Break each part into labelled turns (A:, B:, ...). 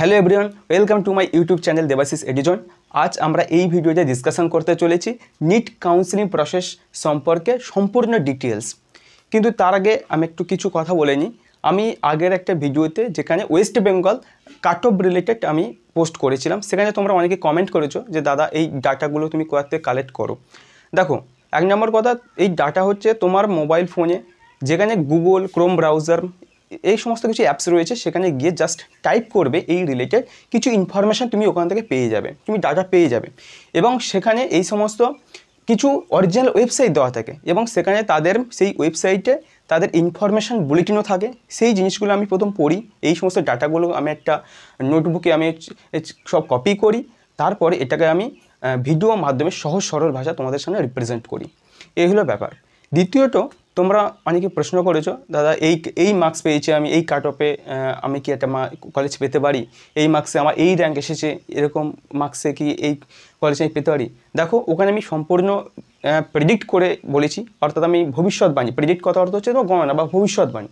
A: Hello everyone, welcome to my YouTube channel Debashis Edison. আজ আমরা এই ভিডিওতে ডিসকাশন করতে চলেছি নিট কাউন্সিলিং প্রসেস সম্পর্কে সম্পূর্ণ ডিটেলস। কিন্তু তার আগে আমি একটু কিছু কথা বলে নিই। আমি আগের একটা ভিডিওতে যেখানে West Bengal cut off related আমি পোস্ট করেছিলাম, সেখানে তোমরা অনেকে কমেন্ট করেছো যে দাদা এই ডাটাগুলো তুমি কোথা থেকে কালেক্ট করো। দেখো, এক নম্বর কথা, এই ডাটা হচ্ছে তোমার মোবাইল ফোনে যেখানে গুগল ক্রোম ব্রাউজার এই সমস্ত কিছু অ্যাপস রয়েছে, সেখানে গিয়ে জাস্ট টাইপ করবে এই রিলেটেড কিছু ইনফরমেশান তুমি ওখান থেকে পেয়ে যাবে, তুমি ডাটা পেয়ে যাবে। এবং সেখানে এই সমস্ত কিছু অরিজিনাল ওয়েবসাইট দেওয়া থাকে এবং সেখানে তাদের সেই ওয়েবসাইটে তাদের ইনফরমেশান বুলেটিনও থাকে। সেই জিনিসগুলো আমি প্রথম পড়ি, এই সমস্ত ডাটাগুলো আমি একটা নোটবুকে আমি সব কপি করি, তারপরে এটাকে আমি ভিডিওর মাধ্যমে সহজ সরল ভাষা তোমাদের সামনে রিপ্রেজেন্ট করি। এই হলো ব্যাপার। দ্বিতীয়ত, তোমরা অনেকে প্রশ্ন করেছো দাদা এই মার্কস পেয়েছি আমি, এই কাট অফে আমি কি একটা কলেজ পেতে পারি, এই মার্কসে আমার এই র্যাঙ্ক এসেছে, এরকম মার্কসে কি এই কলেজে আমি পেতে পারি। দেখো, ওখানে আমি সম্পূর্ণ প্রেডিক্ট করে বলেছি, অর্থাৎ আমি ভবিষ্যৎবাণী, প্রেডিক্ট কথা অর্থ হচ্ছে তোমার গণনা বা ভবিষ্যৎবাণী।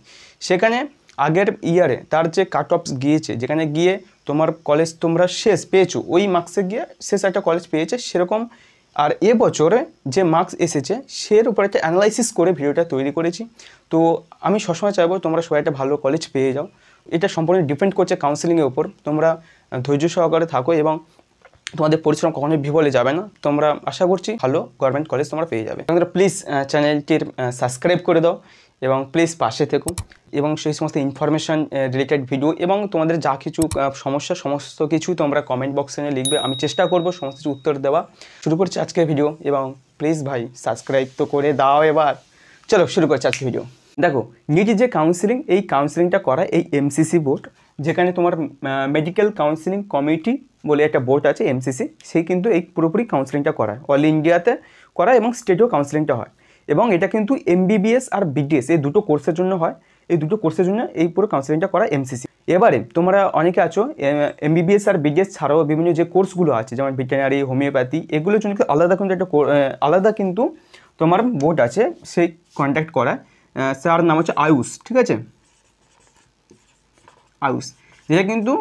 A: সেখানে আগের ইয়ারে তার যে কাট অফস গিয়েছে, যেখানে গিয়ে তোমার কলেজ তোমরা শেষ পেয়েছো, ওই মার্কসে গিয়ে শেষ একটা কলেজ পেয়েছে সেরকম। আর এবছরে যে মার্কস এসেছে সের উপর একটা অ্যানালাইসিস করে ভিডিওটা তৈরি করেছি। তো আমি সবসময় চাইবো তোমরা সবাই একটা ভালো কলেজ পেয়ে যাও। এটা সম্পূর্ণ ডিপেন্ড করছে কাউন্সিলিংয়ের উপর। তোমরা ধৈর্য সহকারে থাকো এবং তোমাদের পরিশ্রম কখনোই বিফলে যাবে না। তোমরা আশা করছি ভালো গভর্নমেন্ট কলেজ তোমরা পেয়ে যাবে। তোমরা প্লিজ চ্যানেলটির সাবস্ক্রাইব করে দাও এবং প্লিজ পাশে থেকো এবং সেই সমস্ত ইনফরমেশান রিলেটেড ভিডিও এবং তোমাদের যা কিছু সমস্যা সমস্ত কিছু তোমরা কমেন্ট বক্সে লিখবে, আমি চেষ্টা করব সমস্ত কিছু উত্তর দেওয়া। শুরু করছি আজকের ভিডিও এবং প্লিজ ভাই সাবস্ক্রাইব তো করে দাও। এবার চলো শুরু করছি আজকের ভিডিও। দেখো, নিটের যে কাউন্সিলিং, এই কাউন্সিলিংটা করা এই এমসিসি বোর্ড, যেখানে তোমার মেডিকেল কাউন্সিলিং কমিটি বলে একটা বোর্ড আছে এমসিসি, সেই কিন্তু এই পুরোপুরি কাউন্সিলিংটা করায়, অল ইন্ডিয়াতে করায় এবং স্টেটেও কাউন্সিলিংটা হয়। এবং এটা কিন্তু এমবিবিএস আর বিডিএস এই দুটো কোর্সের জন্য হয়। এই দুটো কোর্সের জন্য এই পুরো কাউন্সিলিংটা করা এমসিসি। এবারে তোমরা অনেকে আছো এমবিবিএস আর বিডিএস ছাড়াও বিভিন্ন যে কোর্সগুলো আছে, যেমন ভেটেরিনারি, হোমিওপ্যাথি, এগুলোর জন্য আলাদা কিন্তু একটা আলাদা কিন্তু তোমার বোর্ড আছে, সেই কন্ট্যাক্ট করা। তার নাম হচ্ছে আয়ুষ, ঠিক আছে, আয়ুষ, যেটা কিন্তু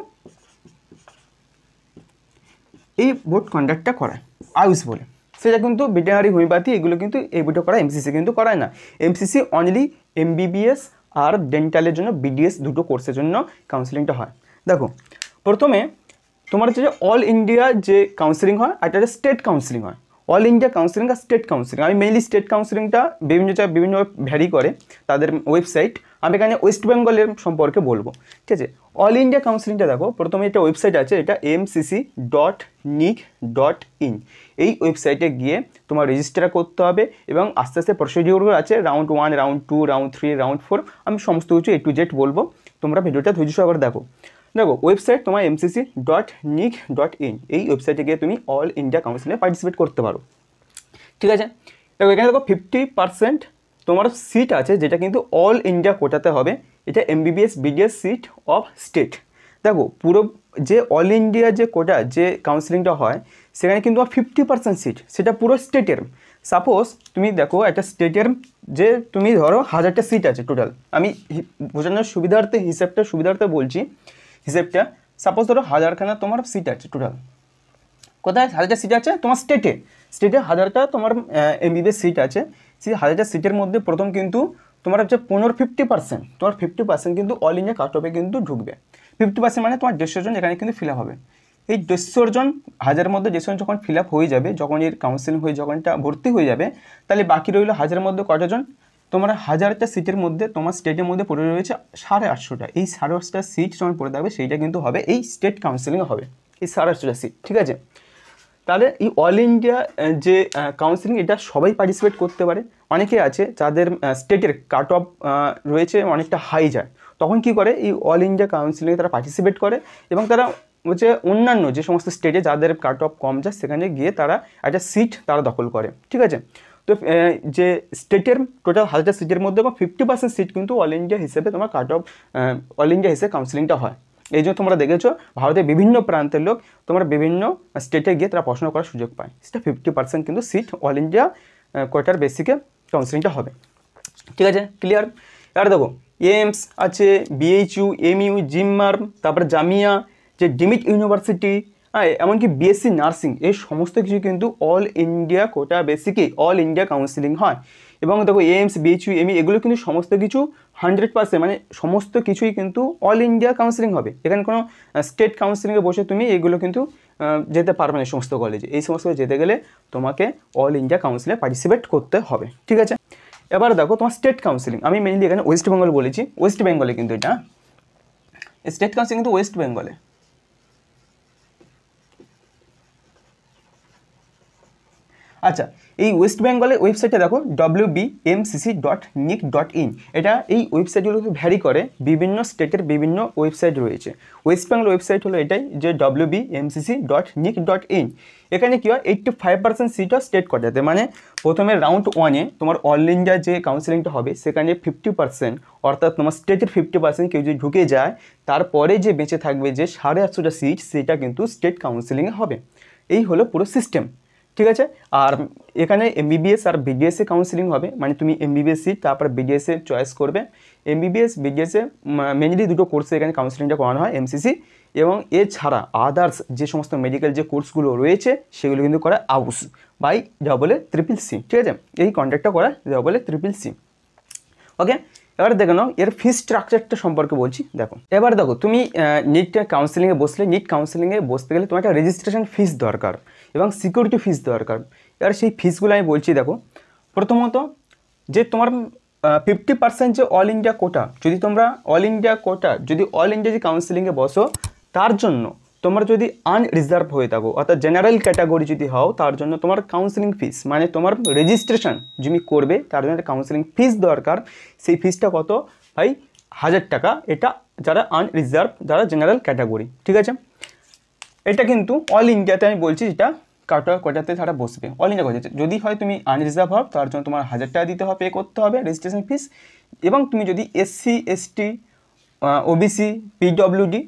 A: এই বোর্ড কন্ডাক্টটা করায় আয়ুষ বলে। সেটা কিন্তু ভেটেরিনারি, হোমিওপ্যাথি এগুলো কিন্তু এই বোর্ডে করা, এমসিসি কিন্তু করায় না। এমসিসি অনলি এমবিবিএস আর ডেন্টালের জন্য, বিডিএস দুটো কোর্সের জন্য কাউন্সিলিংটা হয়। দেখো, প্রথমে তোমার হচ্ছে যে অল ইন্ডিয়া যে কাউন্সিলিং হয় আর একটা স্টেট কাউন্সিলিং হয়। অল ইন্ডিয়া কাউন্সিলিং আর স্টেট কাউন্সিলিং, আমি মেইনলি স্টেট কাউন্সিলিংটা বিভিন্নভাবে ভ্যারি করে তাদের ওয়েবসাইট, আমি এখানে ওয়েস্ট বেঙ্গলের সম্পর্কে বলবো, ঠিক আছে। অল ইন্ডিয়া কাউন্সিলিংটা দেখো, প্রথমে একটা ওয়েবসাইট আছে, এটা mcc.nic.in। এই ওয়েবসাইটে গিয়ে তোমার রেজিস্টার করতে হবে এবং আস্তে আস্তে প্রসিডিওরগুলো আছে, রাউন্ড 1, রাউন্ড 2, রাউন্ড 3, রাউন্ড 4, আমি সমস্ত কিছু A to Z বলবো, তোমরা ভিডিওটা ধৈর্য সহকারে দেখো। ওয়েবসাইট তোমার mcc.nic.in, এই ওয়েবসাইটে গিয়ে তুমি অল ইন্ডিয়া কাউন্সিলে পার্টিসিপেট করতে পারো, ঠিক আছে। দেখো, এখানে দেখো 50% তোমার সিট আছে, যেটা কিন্তু অল ইন্ডিয়া কোটাতে হবে। এটা MBBS BDS seat of state. দেখো, পুরো যে অল ইন্ডিয়া যে কোটা যে কাউন্সিলিংটা হয়, সেখানে কিন্তু 50% সিট সেটা পুরো স্টেটের। সাপোজ তুমি দেখো একটা স্টেটের যে তুমি ধরো 1000টা সিট আছে টোটাল, আমি বোঝানোর সুবিধার্থে বলছি হিসেবটা। সাপোজ ধরো 1000খানা তোমার সিট আছে টোটাল। কোথায় 1000টা সিট আছে? তোমার স্টেটে 1000টা তোমার এমবিবিএস সিট আছে। সেই 1000টা সিটের মধ্যে প্রথম কিন্তু তোমার হচ্ছে 50% তোমার 50% কিন্তু অল ইন্ডিয়া কাট অফে কিন্তু ঢুকবে। 50% মানে তোমার 150 জন এখানে কিন্তু ফিল আপ হবে। এই 150 জন 1000-এর মধ্যে 150 জন যখন ফিল আপ হয়ে যাবে, যখন এর কাউন্সিলিং হয়ে যখন এটা ভর্তি হয়ে যাবে, তাহলে বাকি রইল 1000-এর মধ্যে কতজন? তোমার 1000টা সিটের মধ্যে তোমার স্টেটের মধ্যে পড়ে রয়েছে 850টা। এই 850টা সিট যখন পড়ে থাকবে, সেইটা কিন্তু হবে এই স্টেট কাউন্সিলিং হবে, এই 850টা সিট, ঠিক আছে। তাহলে এই অল ইন্ডিয়া যে কাউন্সিলিং, এটা সবাই পার্টিসিপেট করতে পারে। অনেকে আছে যাদের স্টেটের কাট অফ রয়েছে অনেকটা হাই যায়, তখন কি করে এই অল ইন্ডিয়া কাউন্সিলিংয়ে তারা পার্টিসিপেট করে এবং তারা হচ্ছে অন্যান্য যে সমস্ত স্টেটে যাদের কাট অফ কম যায়, সেখানে গিয়ে তারা একটা সিট তারা দখল করে, ঠিক আছে। তো যে স্টেটের টোটাল 1000টা সিটের মধ্যে 50% সিট কিন্তু অল ইন্ডিয়া হিসেবে তোমার কাট অফ অল ইন্ডিয়া হিসেবে কাউন্সিলিংটা হয়। এই জন্য তোমরা দেখেছো ভারতের বিভিন্ন প্রান্তের লোক তোমরা বিভিন্ন স্টেটে গিয়ে তারা পড়াশোনা করার সুযোগ পায়। সেটা 50% কিন্তু সিট অল ইন্ডিয়া কোটার বেসিকে কাউন্সিলিংটা হবে, ঠিক আছে, ক্লিয়ার। এবার দেখো, এইমস আছে, বিএইচইউ, এমইউ, জিপমার, তারপরে জামিয়া, যে ডিমিট ইউনিভার্সিটি, হ্যাঁ, এমনকি বিএসসি নার্সিং, এই সমস্ত কিছু কিন্তু অল ইন্ডিয়া কোটা বেসিকে অল ইন্ডিয়া কাউন্সিলিং হয়। এবং দেখো এইমস, বিএইচইউ, এমই এগুলো কিন্তু সমস্ত কিছু 100%, মানে সমস্ত কিছুই কিন্তু অল ইন্ডিয়া কাউন্সিলিং হবে। এখানে কোনো স্টেট কাউন্সিলিংয়ে বসে তুমি এগুলো কিন্তু যেতে পারবে না। এই সমস্ত কলেজে, এই সমস্ত যেতে গেলে তোমাকে অল ইন্ডিয়া কাউন্সিলে পার্টিসিপেট করতে হবে, ঠিক আছে। এবার দেখো তোমার স্টেট কাউন্সিলিং, আমি মেইনলি এখানে ওয়েস্ট বেঙ্গল বলেছি, ওয়েস্ট বেঙ্গলে কিন্তু এটা স্টেট কাউন্সিলিং কিন্তু ওয়েস্ট বেঙ্গলে। আচ্ছা, এই ওয়েস্ট বেঙ্গলের ওয়েবসাইটে দেখো wbmcc.nic.in, এটা এই ওয়েবসাইটগুলো কিন্তু ভ্যারি করে, বিভিন্ন স্টেটের বিভিন্ন ওয়েবসাইট রয়েছে। ওয়েস্ট বেঙ্গল ওয়েবসাইট হলো এটাই, যে wbmcc.nic.in। এখানে কী হয়, 85% সিট হয় স্টেট কোটাতে, মানে প্রথমে রাউন্ড 1-এ তোমার অল ইন্ডিয়া যে কাউন্সিলিংটা হবে সেখানে 50%, অর্থাৎ তোমার স্টেটের 50% কেউ যদি ঢুকে যায়, তারপরে যে বেঁচে থাকবে যে 850টা সিট, সেটা কিন্তু স্টেট কাউন্সিলিংয়ে হবে। এই হলো পুরো সিস্টেম, ঠিক আছে। আর এখানে এমবিবিএস আর বিডিএসএ কাউন্সিলিং হবে, মানে তুমি এমবিবিএস সিট তারপর বিডিএসএ চয়েস করবে। এমবিবিএস বিডিএসএ মেনলি দুটো কোর্সে এখানে কাউন্সিলিংটা করানো হয়, এমসিসি, এবং এছাড়া আদার্স যে সমস্ত মেডিকেল যে কোর্সগুলো রয়েছে সেগুলো কিন্তু করা আউস বাই CCC, ঠিক আছে। এই কন্ট্যাক্টটা করা CCC, ওকে। এবার দেখে নাও এর ফি স্ট্রাকচারটা সম্পর্কে বলছি। দেখো, এবার দেখো তুমি নিট কাউন্সিলিংয়ে বসলে, নিট কাউন্সিলিংয়ে বসতে গেলে তোমার একটা রেজিস্ট্রেশন ফিস দরকার এবং সিকিউরিটি ফিস দরকার। এবার সেই ফিসগুলো আমি বলছি। দেখো, প্রথমত যে তোমার 50% যে অল ইন্ডিয়া কোটা, যদি তোমরা অল ইন্ডিয়া কোটা যদি অল ইন্ডিয়া যে কাউন্সিলিংয়ে বসো, তার জন্য তোমরা যদি আনরিজার্ভ হয়ে থাকো, অর্থাৎ জেনারেল ক্যাটাগরি যদি হও, তার জন্য তোমার কাউন্সিলিং ফিস, মানে তোমার রেজিস্ট্রেশন তুমি করবে তার জন্য একটা কাউন্সিলিং ফিস দরকার। সেই ফিসটা কত ভাই? 1000 টাকা। এটা যারা আনরিজার্ভ, যারা জেনারেল ক্যাটাগরি, ঠিক আছে। এটা কিন্তু অল ইন্ডিয়াতে আমি বলছি, যেটা কোটাতে তারা বসবে অল ইন্ডিয়া কোটাতে। যদি হয় তুমি আনরিজার্ভ হও, তার জন্য তোমার 1000 টাকা দিতে হবে, পে করতে হবে রেজিস্ট্রেশন ফিস। এবং তুমি যদি এসসি, এসটি, ওবিসি, পিডব্লিউডি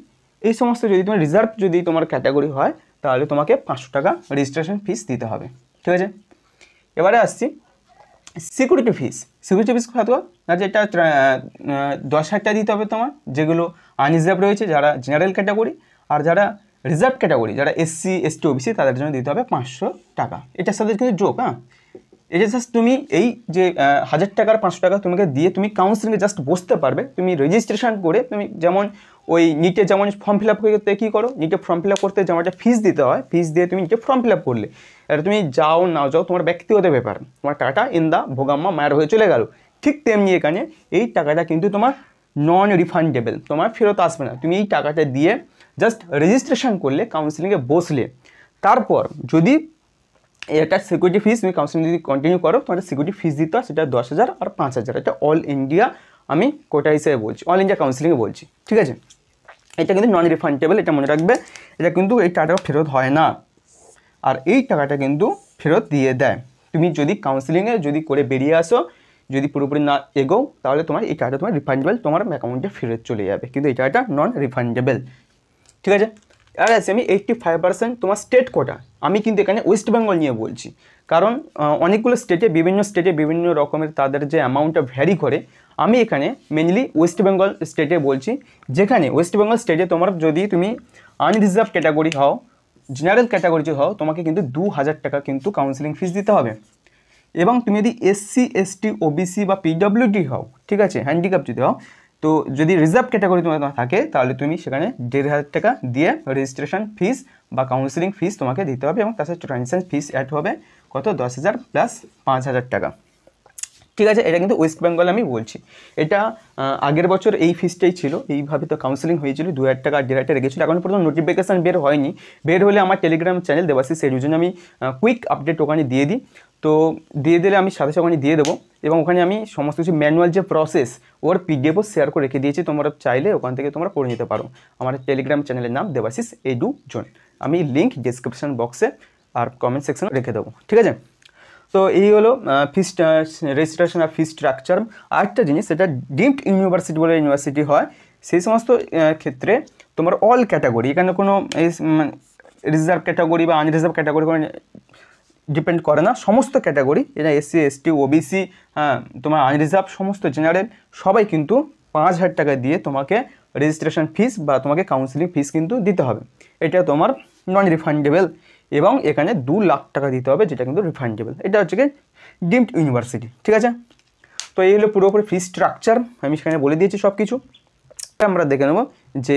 A: এই সমস্ত যদি তোমার রিজার্ভ যদি তোমার ক্যাটাগরি হয়, তাহলে তোমাকে 500 টাকা রেজিস্ট্রেশন ফিস দিতে হবে, ঠিক আছে। এবারে আসছি সিকিউরিটি ফিস। সিকিউরিটি ফিস কত না, যেটা 10,000 টাকা দিতে হবে তোমার, যেগুলো আনরিজার্ভ রয়েছে, যারা জেনারেল ক্যাটাগরি, আর যারা রিজার্ভ ক্যাটাগরি, যারা এসসি, এসটি, ওবিসি, তাদের জন্য দিতে হবে 500 টাকা। এটার সাথে কিন্তু যোগ, হ্যাঁ, এটা জাস্ট তুমি এই যে 1000 টাকার 500 টাকা তোমাকে দিয়ে তুমি কাউন্সিলিংয়ে জাস্ট বসতে পারবে। তুমি রেজিস্ট্রেশন করে, তুমি যেমন ওই নিটে যেমন ফর্ম ফিল আপ করতে কী করো, নিটে ফর্ম ফিল আপ করতে যেমন একটা ফিস দিতে হয়, ফিস দিয়ে তুমি নিটে ফর্ম ফিল আপ করলে, এটা তুমি যাও না যাও তোমার ব্যক্তিগত ব্যাপার, তোমার টাকাটা ইন দা ভোগাম্মা মায়ের হয়ে চলে গেল। ঠিক তেমনি এখানে এই টাকাটা কিন্তু তোমার নন রিফান্ডেবল, তোমার ফেরত আসবে না। তুমি এই টাকাটা দিয়ে জাস্ট রেজিস্ট্রেশন করলে, কাউন্সিলিংয়ে বসলে, তারপর যদি এটা সিকিউরিটি ফিস তুমি কাউন্সিলিং যদি কন্টিনিউ করো, তোমার সিকিউরিটি ফিস দিতে হয়, সেটা 10,000 আর 5,000। এটা অল ইন্ডিয়া আমি কোটা হিসেবে বলছি, অল ইন্ডিয়া কাউন্সিলিংয়ে বলছি, ঠিক আছে। এটা কিন্তু নন রিফান্ডেবল, এটা মনে রাখবে। এটা কিন্তু এই টাকাটা ফেরত হয় না, আর এই টাকাটা কিন্তু ফেরত দিয়ে দেয়। তুমি যদি কাউন্সিলিংয়ে যদি করে বেরিয়ে আসো, যদি পুরোপুরি না এগোও, তাহলে তোমার এই টাকাটা তোমার রিফান্ডেবল, তোমার অ্যাকাউন্টে ফেরত চলে যাবে, কিন্তু এই টাকাটা নন রিফান্ডেবল, ঠিক আছে। আর আছে আমি 85% তোমার স্টেট কোটা, আমি কিন্তু এখানে ওয়েস্ট বেঙ্গল নিয়ে বলছি, কারণ অনেকগুলো স্টেটে বিভিন্ন রকমের তাদের যে অ্যামাউন্টটা ভ্যারি করে। আমি এখানে মেনলি ওয়েস্ট বেঙ্গল স্টেটে বলছি, যেখানে ওয়েস্ট বেঙ্গল স্টেটে তোমার যদি তুমি আনরিজার্ভ ক্যাটাগরি হও, জেনারেল ক্যাটাগরি হও, তোমাকে কিন্তু 2000 টাকা কিন্তু কাউন্সিলিং ফিস দিতে হবে। এবং তুমি যদি এসসি, এসটি, ওবিসি বা পিডব্লিউডি হও, ঠিক আছে, হ্যান্ডিক্যাপ যদি হও, তো যদি রিজার্ভ ক্যাটাগরি তোমার থাকে, তাহলে তুমি সেখানে 1,500 টাকা দিয়ে রেজিস্ট্রেশন ফিস বা কাউন্সিলিং ফিস তোমাকে দিতে হবে, এবং তার সাথে ট্রানজ্যাকশন ফিস অ্যাড হবে কত, 10,000 প্লাস 5,000 টাকা, ঠিক আছে। এটা কিন্তু ওয়েস্ট বেঙ্গল আমি বলছি। এটা আগের বছর এই ফিসটাই ছিল, এইভাবে তো কাউন্সিলিং হয়েছিল, 2,000 টাকা 1,500 টাকা রেখেছিল। এখন পর্যন্ত নোটিফিকেশান বের হয়নি, বের হলে আমার টেলিগ্রাম চ্যানেল দেবাশিস এডুজনে আমি কুইক আপডেট ওখানে দিয়ে দিই, তো দিয়ে দিলে আমি সাথে সাথে ওখানে দিয়ে দেবো। এবং ওখানে আমি সমস্ত কিছু ম্যানুয়াল যে প্রসেস ওর পিডিএফও শেয়ার করে রেখে দিয়েছি, তোমরা চাইলে ওখান থেকে তোমরা পড়ে নিতে পারো। আমার টেলিগ্রাম চ্যানেলের নাম দেবাশিস এডুজন, আমি লিঙ্ক ডিসক্রিপশন বক্সে আর কমেন্ট সেকশনে রেখে দেবো, ঠিক আছে। তো এই হলো ফিস রেজিস্ট্রেশন আর ফি স্ট্রাকচার। আরেকটা জিনিস, সেটা ডিমড ইউনিভার্সিটি বলে ইউনিভার্সিটি হয়, সেই সমস্ত ক্ষেত্রে তোমার অল ক্যাটাগরি, এখানে কোনো রিজার্ভ ক্যাটাগরি বা আনরিজার্ভ ক্যাটাগরি কোনো ডিপেন্ড করে না, সমস্ত ক্যাটাগরি, এটা এসসি, এসটি, ওবিসি, তোমার আনরিজার্ভ, সমস্ত জেনারেল, সবাই কিন্তু 5,000 টাকা দিয়ে তোমাকে রেজিস্ট্রেশন ফিস বা তোমাকে কাউন্সিলিং ফিস কিন্তু দিতে হবে। এটা তোমার নন রিফান্ডেবল এবং এখানে 2 লাখ টাকা দিতে হবে, যেটা কিন্তু রিফান্ডেবল। এটা হচ্ছে কি ডিমড ইউনিভার্সিটি, ঠিক আছে। তো এই হলো পুরোপুরি ফি স্ট্রাকচার, আমি সেখানে বলে দিয়েছি সব কিছু। আমরা দেখে নেব যে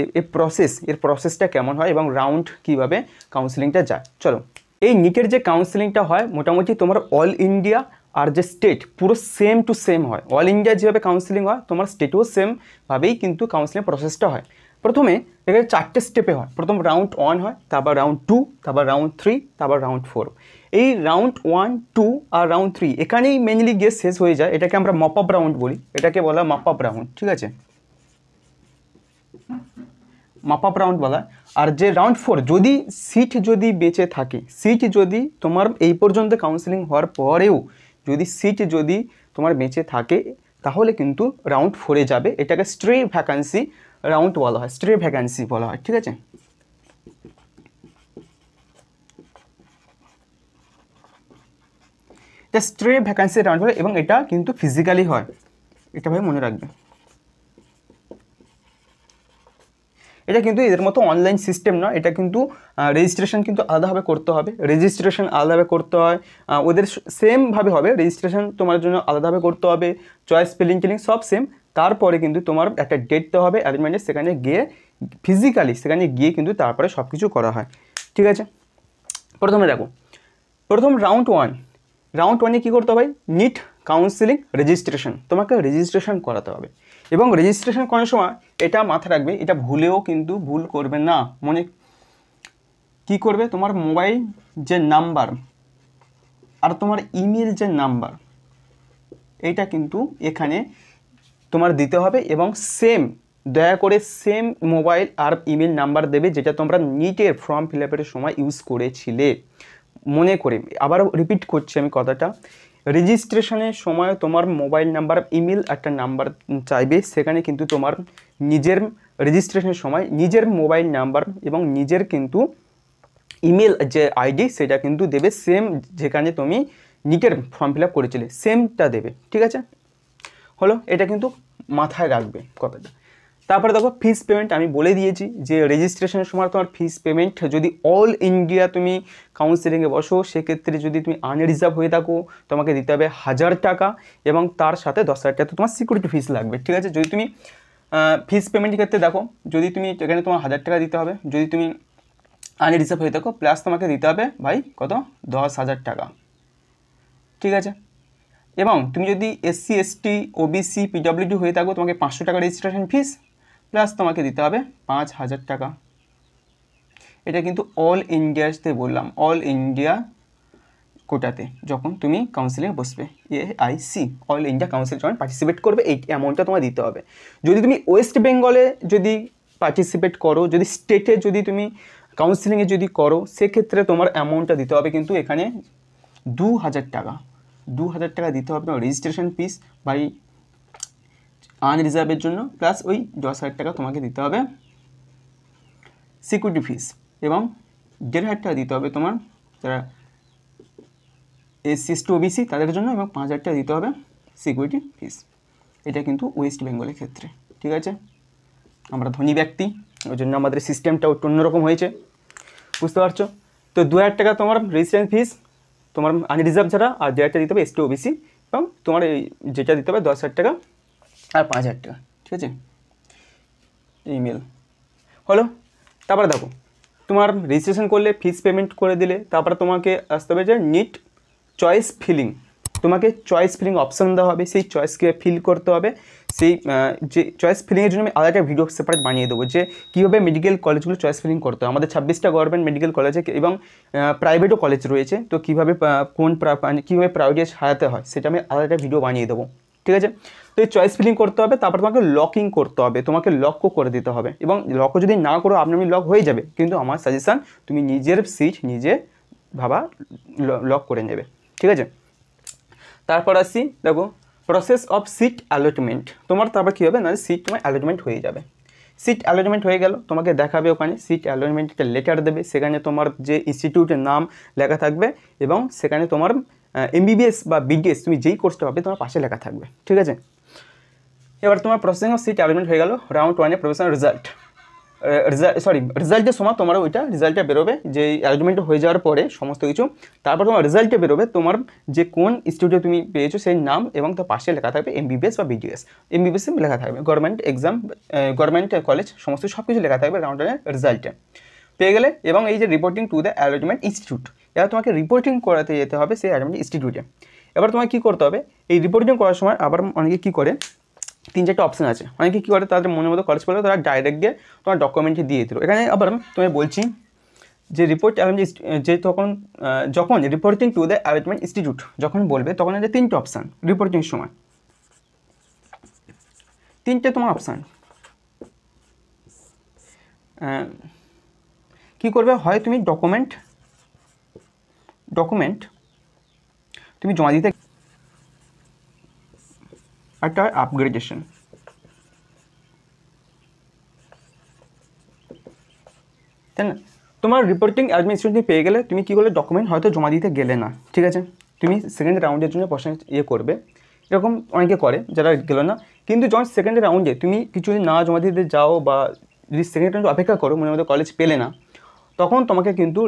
A: এর প্রসেসটা কেমন হয় এবং রাউন্ড কীভাবে কাউন্সিলিংটা যায়। চলো, এই নিটের যে কাউন্সিলিংটা হয় মোটামুটি তোমার অল ইন্ডিয়া আর যে স্টেট পুরো সেম টু সেম হয়। অল ইন্ডিয়া যেভাবে কাউন্সিলিং হয় তোমার স্টেটেও সেমভাবেই কিন্তু কাউন্সিলিং প্রসেসটা হয়। প্রথমে এখানে 4টে স্টেপে হয়। প্রথম রাউন্ড 1 হয়, তারপর রাউন্ড 2, তারপর রাউন্ড 3, তারপর রাউন্ড 4। এই রাউন্ড 1, 2 আর রাউন্ড 3 এখানেই মেনলি গিয়ে শেষ হয়ে যায়। এটাকে আমরা মপ আপ রাউন্ড বলি, এটাকে বলা মপ আপ রাউন্ড, ঠিক আছে, মপ আপ রাউন্ড বলা। আর যে রাউন্ড 4 যদি সিট যদি বেঁচে থাকে, সিট যদি তোমার এই পর্যন্ত কাউন্সিলিং হওয়ার পরেও যদি সিট যদি তোমার বেঁচে থাকে তাহলে কিন্তু রাউন্ড 4-এ যাবে। এটাকে স্ট্রে ভ্যাকান্সি রাউন্ড বলা হয়, স্ট্রে ভ্যাকান্সি বলা হয়, ঠিক আছে। এটা স্ট্রে ভ্যাকান্সি রাউন্ড বলে এবং এটা কিন্তু ফিজিক্যালি হয়, এটা ভাবে মনে রাখবে। এটা কিন্তু এদের মতো অনলাইন সিস্টেম নয়, এটা কিন্তু রেজিস্ট্রেশন কিন্তু আলাদাভাবে করতে হবে। রেজিস্ট্রেশন আলাদাভাবে করতে হয়, ওদের সেমভাবে হবে। রেজিস্ট্রেশন তোমার জন্য আলাদাভাবে করতে হবে, চয়েস ফিলিং টিলিং সব সেম। তারপরে কিন্তু তোমার একটা ডেট দেওয়া হবে অ্যারেঞ্জমেন্টে, সেখানে গিয়ে ফিজিক্যালি সেখানে গিয়ে কিন্তু তারপরে সব কিছু করা হয়, ঠিক আছে। প্রথমে দেখো, প্রথম রাউন্ড 1-এ কী করতে হবে? নিট কাউন্সিলিং রেজিস্ট্রেশন, তোমাকে রেজিস্ট্রেশন করাতে হবে। এবং রেজিস্ট্রেশন করার সময় এটা মাথায় রাখবে, এটা ভুলেও কিন্তু ভুল করবে না। মনে কি করবে, তোমার মোবাইল যে নাম্বার আর তোমার ইমেল যে নাম্বার এইটা কিন্তু এখানে তোমার দিতে হবে এবং সেম, দয়া করে সেম মোবাইল আর ইমেল নাম্বার দেবে যেটা তোমরা নিটের ফর্ম ফিল আপের সময় ইউজ করেছিলে। মনে করে আবারও রিপিট করছি আমি কথাটা, রেজিস্ট্রেশনের সময় তোমার মোবাইল নাম্বার ইমেল একটা নাম্বার চাইবে, সেখানে কিন্তু তোমার নিজের রেজিস্ট্রেশনের সময় নিজের মোবাইল নাম্বার এবং নিজের কিন্তু ইমেল যে আইডি সেটা কিন্তু দেবে সেম, যেখানে তুমি নিটের ফর্ম ফিল আপ করেছিলে সেমটা দেবে, ঠিক আছে। হলো, এটা কিন্তু মাথায় রাখবে কথাটা। তারপরে দেখো ফিস পেমেন্ট আমি বলে দিয়েছি যে রেজিস্ট্রেশনের সময় তোমার ফিস পেমেন্ট যদি অল ইন্ডিয়া তুমি কাউন্সিলিংয়ে বসো সেক্ষেত্রে যদি তুমি আনরিজার্ভ হয়ে থাকো তোমাকে দিতে হবে 1000 টাকা এবং তার সাথে 10,000 টাকা তোমার সিকিউরিটি ফিস লাগবে, ঠিক আছে। যদি তুমি ফিস পেমেন্টের ক্ষেত্রে দেখো, যদি তুমি এখানে তোমার 1000 টাকা দিতে হবে যদি তুমি আনরিজার্ভ হয়ে থাকো, প্লাস তোমাকে দিতে হবে ভাই কত 10,000 টাকা, ঠিক আছে। এবং তুমি যদি SC ST OBC PWD হয়ে থাকো তোমাকে 500 টাকা রেজিস্ট্রেশন ফিস প্লাস তোমাকে দিতে হবে 5,000 টাকা। এটা কিন্তু অল ইন্ডিয়াতে বললাম, অল ইন্ডিয়া কোটাতে যখন তুমি কাউন্সিলিংয়ে বসবে, AIC অল ইন্ডিয়া কাউন্সিল যখন পার্টিসিপেট করবে এই অ্যামাউন্টটা তোমার দিতে হবে। যদি তুমি ওয়েস্ট বেঙ্গলে যদি পার্টিসিপেট করো, যদি স্টেটে যদি তুমি কাউন্সিলিংয়ে যদি করো সেক্ষেত্রে তোমার অ্যামাউন্টটা দিতে হবে কিন্তু এখানে 2,000 টাকা। 2,000 টাকা দিতে হবে তোমার রেজিস্ট্রেশন ফিস বাই আনরিজার্ভের জন্য, প্লাস ওই 10,000 টাকা তোমাকে দিতে হবে সিকিউরিটি ফিস এবং 1,500 টাকা দিতে হবে তোমার যারা SC ST OBC তাদের জন্য এবং 5,000 টাকা দিতে হবে সিকিউরিটি ফিস। এটা কিন্তু ওয়েস্ট বেঙ্গলের ক্ষেত্রে, ঠিক আছে। আমরা ধনী ব্যক্তি ওই জন্য আমাদের সিস্টেমটা একটু অন্যরকম হয়েছে, বুঝতে পারছো। তো 2,000 টাকা তোমার রেজিস্ট্রেশন ফিস তোমার আনরিজার্ভ ছাড়া, আর 1,000 টাকা দিতে হবে ST OBC এবং তোমার এই যেটা দিতে হবে 10,000 টাকা আর 5,000 টাকা, ঠিক আছে। ইমেল হলো। তারপরে দেখো তোমার রেজিস্ট্রেশন করলে ফিস পেমেন্ট করে দিলে তারপরে তোমাকে আসতে হবে যে নিট চয়েস ফিলিং, তোমাকে চয়েস ফিলিং অপশান দেওয়া হবে, সেই চয়েসকে ফিল করতে হবে। সেই যে চয়েস ফিলিংয়ের জন্য আমি আলাদা একটা ভিডিও সেপারেট বানিয়ে দেবো যে কীভাবে মেডিকেল কলেজগুলো চয়েস ফিলিং করতে হয়। আমাদের 26টা গভর্নমেন্ট মেডিকেল কলেজে এবং প্রাইভেটও কলেজ রয়েছে, তো কীভাবে কীভাবে প্রাইভেটে সাজাতে হয় সেটা আমি আলাদা একটা ভিডিও বানিয়ে দেবো, ঠিক আছে। তো এই চয়েস ফিলিং করতে হবে, তারপর তোমাকে লকিং করতে হবে, তোমাকে লকও করে দিতে হবে এবং লকও যদি না করো আপনি লক হয়ে যাবে, কিন্তু আমার সাজেশান তুমি নিজের সিট নিজে লক করে নেবে, ঠিক আছে। তারপর আসি দেখো প্রসেস অফ সিট অ্যালটমেন্ট। তোমার তারপর কী হবে না সিট তোমার অ্যালটমেন্ট হয়ে যাবে। সিট অ্যালটমেন্ট হয়ে গেল, তোমাকে দেখাবে ওখানে সিট অ্যালটমেন্টের লেটার দেবে, সেখানে তোমার যে ইনস্টিটিউটের নাম লেখা থাকবে এবং সেখানে তোমার MBBS বা BDS তুমি যেই কোর্সটা হবে তোমার পাশে লেখা থাকবে, ঠিক আছে। এবার তোমার প্রসেসিং অফ সিট অ্যালটমেন্ট হয়ে গেল। রাউন্ড 1 এর প্রফেশনাল রেজাল্টের সময় তোমার ওইটা রেজাল্টটা বেরোবে যে অ্যালটমেন্ট হয়ে যাওয়ার পরে সমস্ত কিছু, তারপর তোমার রেজাল্টে বেরোবে তোমার যে কোন ইনস্টিটিউটে তুমি পেয়েছো সেই নাম এবং তার পাশে লেখা থাকবে এমবিবিএস বা বিডিএস। এমবিবিএস লেখা থাকবে গভর্নমেন্ট এক্সাম, গভর্নমেন্ট কলেজ, সমস্ত সব কিছু লেখা থাকবে রাউন্ড 1 এর রেজাল্টে পেয়ে গেলে। এবং এই যে reporting to the allotment institute, এবার তোমাকে রিপোর্টিং করাতে যেতে হবে সেই অ্যালটমেন্ট ইনস্টিটিউটে। এবার তোমাকে কী করতে হবে, এই রিপোর্টিং করার সময় আবার অনেকে কী করে 3-4টা অপশান আছে, অনেকে কী করে তাদের মনের মতো কলেজ পেলে তারা ডাইরেক্ট গিয়ে তোমার ডকুমেন্টে দিয়ে দিল। এখানে আবার তোমায় বলছি যে রিপোর্ট যে যখন reporting to the allotment institute যখন বলবে তখন আছে 3টে অপশান রিপোর্টিং সময়, 3টে তোমার অপশান। কী করবে, হয় তুমি ডকুমেন্ট তুমি জমা দিতে, একটা আপগ্রেডেশন, তাই না? তোমার রিপোর্টিং অ্যাডমিনিস্ট্রেশন পেয়ে গেলে তুমি কী করলে, ডকুমেন্ট হয়তো জমা দিতে গেলে না, ঠিক আছে, তুমি সেকেন্ড রাউন্ডের জন্য প্রশ্ন করবে, এরকম অনেকে করে যারা গেলো না। কিন্তু যখন সেকেন্ড রাউন্ডে তুমি কিছু যদি না জমা দিতে যাও বা যদি সেকেন্ড রাউন্ডে অপেক্ষা করো মনের মতো কলেজ পেলে না, তখন তোমাকে কিন্তু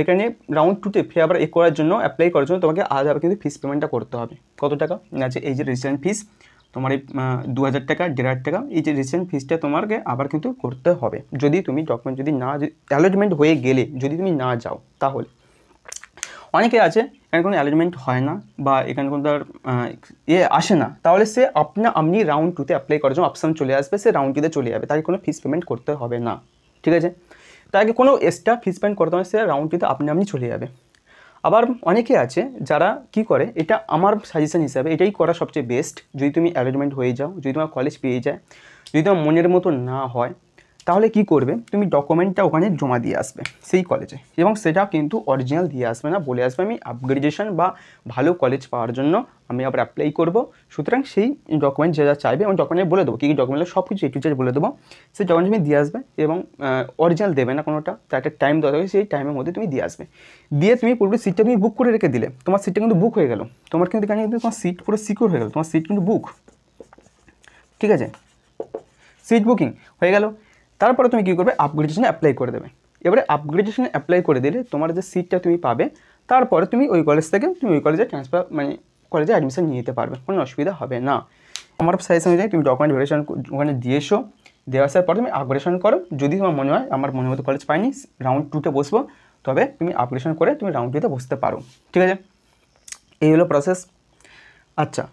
A: এখানে রাউন্ড 2তে আবার করার জন্য অ্যাপ্লাই করার জন্য তোমাকে আবার কিন্তু ফিস পেমেন্টটা করতে হবে। কত টাকা আছে, এই যে রেজিস্ট্রেশন ফিস তোমার এই 2000 টাকা 1500 টাকা, এই যে রেজিস্ট্রেশন ফিসটা তোমাকে আবার কিন্তু করতে হবে যদি তুমি ডকুমেন্ট যদি না অ্যালটমেন্ট হয়ে গেলে যদি তুমি না যাও। তাহলে অনেকে আছে এখানে কোনো অ্যালটমেন্ট হয় না বা এখানে কোনো তার আসে না, তাহলে সে আপনি রাউন্ড 2তে অ্যাপ্লাই করার জন্য অপশান চলে আসবে, সে রাউন্ড 2তে চলে যাবে, তাকে কোনো ফিস পেমেন্ট করতে হবে না, ঠিক আছে, তাকে কোনো এক্সট্রা ফিস পেমেন্ট করতে হবে, সে রাউন্ড 2তে আপনি চলে যাবে। আবার অনেকে আছে যারা কি করে, এটা আমার সাজেশন হিসাবে এটাই করা সবচেয়ে বেস্ট। যদি তুমি অ্যালটমেন্ট হয়ে যাও, যদি তোমার কলেজ পেয়ে যায়, যদি তোমার মনের মতো না হয়, তাহলে কি করবে, তুমি ডকুমেন্টটা ওখানে জমা দিয়ে আসবে সেই কলেজে, এবং সেটা কিন্তু অরিজিনাল দিয়ে আসবে না, বলে আসবে আমি আপগ্রেডেশন বা ভালো কলেজ পাওয়ার জন্য আমি আবার অ্যাপ্লাই করব। সুতরাং সেই ডকুমেন্ট যা চাইবে এবং ডকুমেন্টে বলে দেবো কী কী ডকুমেন্ট সব কিছু একটু বলে দেবো, সেই ডকুমেন্ট তুমি দিয়ে আসবে এবং অরিজিনাল দেবে না কোনোটা, তার একটা টাইম দেওয়া হবে, সেই টাইমের মধ্যে তুমি দিয়ে আসবে। দিয়ে তুমি পুরো সিটটা তুমি বুক করে রেখে দিলে, তোমার সিটটা কিন্তু বুক হয়ে গেল, তোমার কিন্তু এখানে কিন্তু তোমার সিট পুরো সিকিউর হয়ে গেল, তোমার সিট কিন্তু বুক, ঠিক আছে, সিট বুকিং হয়ে গেল। তারপরে তুমি কী করবে, আপগ্রেডেশনে অ্যাপ্লাই করে দেবে। এবারে আপগ্রেডেশনে অ্যাপ্লাই করে দিলে তোমার যে সিটটা তুমি পাবে, তারপরে তুমি ওই কলেজ থেকে তুমি ওই কলেজে ট্রান্সফার কলেজে অ্যাডমিশন নিয়ে যেতে পারবে, কোনো অসুবিধা হবে না। আমার সাজেশন অনুযায়ী তুমি ডকুমেন্ট ভেরিফিকেশন ওখানে দিয়ে আসার পর তুমি আপগ্রেডেশন করো। যদি তোমার মনে হয় আমার মনের মতো কলেজ পাইনি, রাউন্ড 2তে বসবো, তবে তুমি আপগ্রেডেশন করে তুমি রাউন্ড 2তে বসতে পারো, ঠিক আছে, এই হলো প্রসেস। আচ্ছা,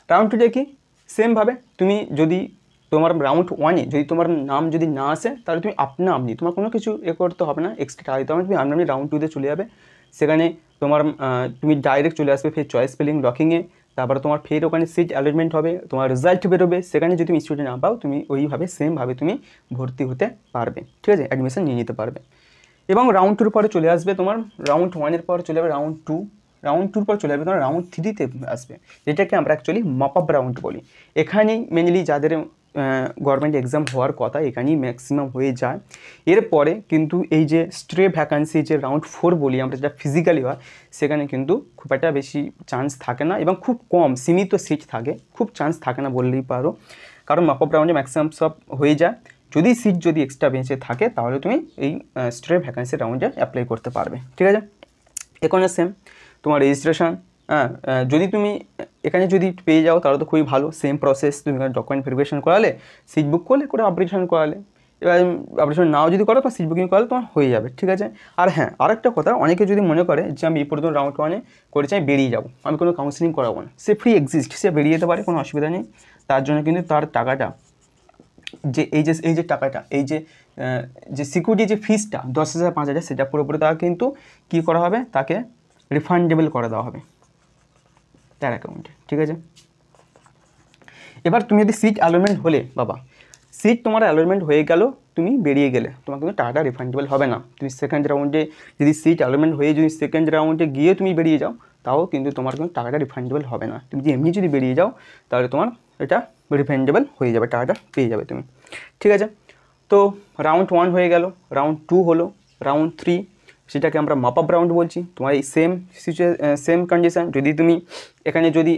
A: রাউন্ড 2তে কি সেমভাবে তুমি যদি তোমার রাউন্ড 1-এ যদি তোমার নাম যদি না আসে, তাহলে তুমি আপনি তোমার কোনো কিছু করতে হবে না, এক্সট্রা টাকা দিতে হবে, তুমি আপনি রাউন্ড 2তে চলে যাবে। সেখানে তোমার তুমি ডাইরেক্ট চলে আসবে ফের চয়েস ফিলিং লকিংয়ে, তারপরে তোমার ফের ওখানে সিট অ্যালটমেন্ট হবে, তোমার রেজাল্ট বেরোবে, সেখানে যদি তুমি স্টুডেন্ট না পাও তুমি ওইভাবে সেমভাবে তুমি ভর্তি হতে পারবে, ঠিক আছে, অ্যাডমিশন নিয়ে নিতে পারবে। এবং রাউন্ড 2-এর পরে চলে আসবে তোমার রাউন্ড 1-এর পর চলে যাবে রাউন্ড 2, রাউন্ড 2-র পর চলে যাবে তোমার রাউন্ড 3-তে আসবে, যেটাকে আমরা অ্যাকচুয়ালি মপ আপ রাউন্ড বলি। এখানেই মেনলি যাদের গভর্নমেন্ট এক্সাম হওয়ার কথা এখানেই ম্যাক্সিমাম হয়ে যায়। এরপরে কিন্তু এই যে স্ট্রে ভ্যাকান্সি যে রাউন্ড 4 বলি আমরা, যেটা ফিজিক্যালি হয়, সেখানে কিন্তু খুব একটা বেশি চান্স থাকে না এবং খুব কম সীমিত সিট থাকে, খুব চান্স থাকে না বললেই পারো, কারণ মপ আপ রাউন্ডে ম্যাক্সিমাম সব হয়ে যায়। যদি সিট যদি এক্সট্রা বেঁচে থাকে তাহলে তুমি এই স্ট্রে ভ্যাকান্সি রাউন্ডে অ্যাপ্লাই করতে পারবে, ঠিক আছে। এখানে সেম তোমার রেজিস্ট্রেশন, যদি তুমি এখানে যদি পেয়ে যাও তাহলে তো খুবই ভালো, সেম প্রসেস, তুমি ডকুমেন্ট ভেরিফিকেশন করালে, সিট বুক করলে করে আপগ্রেডেশন করালে, এবার আপগ্রেডেশন নাও যদি করো তোমার সিট বুকিং করালে তোমার হয়ে যাবে, ঠিক আছে। আর হ্যাঁ, আরেকটা কথা, অনেকে যদি মনে করে যে আমি এই পর্যন্ত রাউন্ড 1-এ করেছি আমি বেরিয়ে যাবো, আমি কোনো কাউন্সিলিং করাবো না, সে ফ্রি এক্সিস্ট, সে বেরিয়ে যেতে পারে, কোনো অসুবিধা নেই। তার জন্য কিন্তু তার টাকাটা যে এই যে টাকাটা যে সিকিউরিটি যে ফিসটা 10,000 5,000 সেটা পুরোপুরি তাকে কিন্তু কী করা হবে, তাকে রিফান্ডেবল করে দেওয়া হবে তার অ্যাকাউন্টে, ঠিক আছে। এবার তুমি যদি সিট অ্যালটমেন্ট হলে বাবা, সিট তোমার অ্যালটমেন্ট হয়ে গেল, তুমি বেরিয়ে গেলে, তোমার কিন্তু টাকাটা রিফান্ডেবল হবে না। তুমি সেকেন্ড রাউন্ডে যদি সিট অ্যালটমেন্ট হয়ে যদি সেকেন্ড রাউন্ডে গিয়ে তুমি বেরিয়ে যাও, তাও কিন্তু তোমার কিন্তু টাকাটা রিফান্ডেবল হবে না। তুমি যদি এমনি যদি বেরিয়ে যাও তাহলে তোমার এটা রিফান্ডেবল হয়ে যাবে, টাকাটা পেয়ে যাবে তুমি, ঠিক আছে। তো রাউন্ড 1 হয়ে গেল, রাউন্ড 2 হলো, রাউন্ড 3 সেটাকে আমরা মপ আপ রাউন্ড বলছি। তোমার এই সেম কন্ডিশন, যদি তুমি এখানে যদি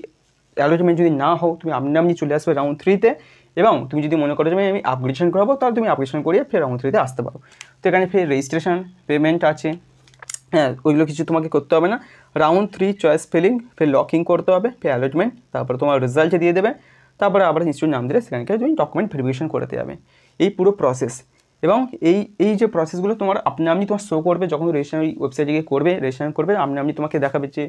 A: অ্যালটমেন্ট যদি না হও তুমি আপনি চলে আসবে রাউন্ড 3-তে। এবং তুমি যদি মনে করো যে আমি আপগ্রেডেশন করাবো, তাহলে তুমি আপগ্রেডেশন করিয়ে ফের রাউন্ড 3-তে আসতে পারো। তো এখানে ফের রেজিস্ট্রেশন পেমেন্ট আছে, হ্যাঁ ওইগুলো কিছু তোমাকে করতে হবে না। রাউন্ড 3 চয়েস ফিলিং, ফের লকিং করতে হবে, ফের অ্যালটমেন্ট, তারপর তোমার রেজাল্ট দিয়ে দেবে, তারপরে আবার ইনস্টিটিউট নাম দিলে সেখানকে তুমি ডকুমেন্ট ভেরিফিকেশন করতে যাবে। এই পুরো প্রসেস এবং এই যে প্রসেসগুলো তোমার আপনি তোমার শো করবে যখন রেজিস্ট্রেশন ওয়েবসাইটে গিয়ে রেজিস্ট্রেশন করবে, আপনি তোমাকে দেখাবে যে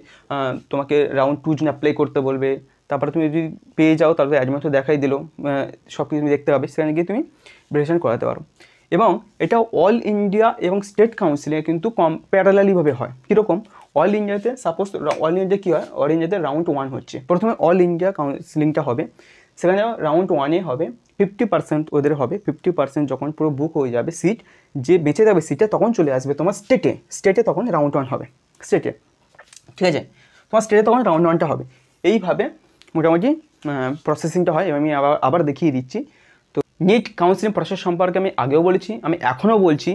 A: তোমাকে রাউন্ড 2 জন্য অ্যাপ্লাই করতে বলবে। তারপরে তুমি যদি পেয়ে যাও তাহলে অ্যাডমিট তো দেখাই দিল, সব কিছু তুমি দেখতে পাবে, সেখানে গিয়ে তুমি ভেরিফিকেশন করাতে পারো। এবং এটা অল ইন্ডিয়া এবং স্টেট কাউন্সিলে কিন্তু প্যারালালিভাবে হয়। কীরকম? অল ইন্ডিয়াতে সাপোজ অল ইন্ডিয়া কী হয়, অল ইন্ডিয়াতে রাউন্ড 1 হচ্ছে, প্রথমে অল ইন্ডিয়া কাউন্সিলিংটা হবে, সেখানে রাউন্ড 1-এ হবে 50% ওদের হবে। 50% যখন পুরো বুক হয়ে যাবে সিট, যে বেঁচে যাবে সিটে, তখন চলে আসবে তোমার স্টেটে তখন রাউন্ড 1 হবে স্টেটে, ঠিক আছে? তোমার স্টেটে তখন রাউন্ড 1টা হবে। এইভাবে মোটামুটি প্রসেসিংটা হয়। এবং আমি আবার দেখিয়ে দিচ্ছি। তো নিট কাউন্সিলিং প্রসেস সম্পর্কে আমি আগেও বলেছি, আমি এখনও বলছি